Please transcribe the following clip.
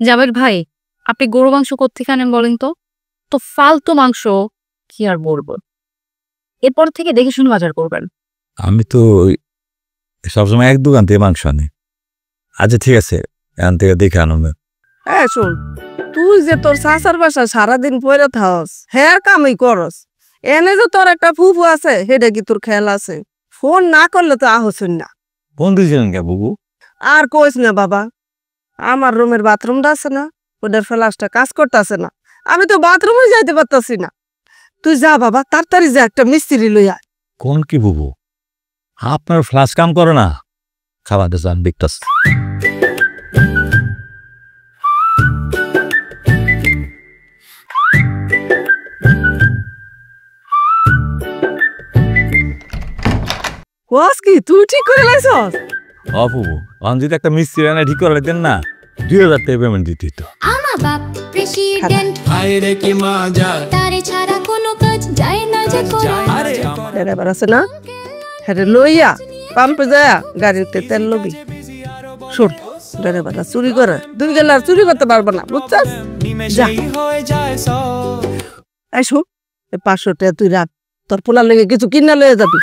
জাবের ভাই, আপনি গরু মাংস কোত্থেকে আনেন বলেন তো? তো ফালতু মাংস কি আর বলবো। এরপর থেকে দেখে শুনে বাজার করবেন। আমি তো সবসময় এক দোকান থেকে মাংস আনি। আচ্ছা ঠিক আছে, এখান থেকে দেখে আনো না। শোন, তুই যে তোর চাচার বাসা সারাদিন পয়রা থাকস, হ্যাঁ কামই করস, এনে যে তোর একটা ফুফু আছে সেটা কি তোর খেয়াল আছে? ফোন না করলে তো আহসুন না। ফোন দিয়েছিলেন কে বুবু? আর কইস না বাবা, আমার রুমের বাথরুমটা আছে না, ওটার ফ্লাশটা কাজ করতেছে না, আমি তো বাথরুমে যাইতে পারতাছি না। তুই যা বাবা, তাড়াতাড়ি যা, একটা মিস্ত্রি লইয়া। কোন কি বুবু, আপনার ফ্লাশ কাম করে না? খাবার দেন দেখতাস। কস কি তুই ঠিক করে লাইছস? বুবু, আমি যদি একটা মিস্ত্রি এনে ঠিক করে দেন না, 2000 টাকা পেমেন্ট দিতে হতো। আমার বাপ প্রেসিডেন্ট, আইরে কি মজা, তারে ছাড়া কোনো কাজ যায় না যে করে। ড্রাইভার আছে না, হ্যাঁ লইয়া পাম্পে যায় গাড়িতে তেল লবি। শোন, ড্রাইভারটা চুরি করে, তুই গেলে আর চুরি করতে পারবো না, বুঝছস? যা এই শোন, 500 টাকা তুই রাখ, তোর পোলার লেগে কিছু কিনা লইয়া যাবি।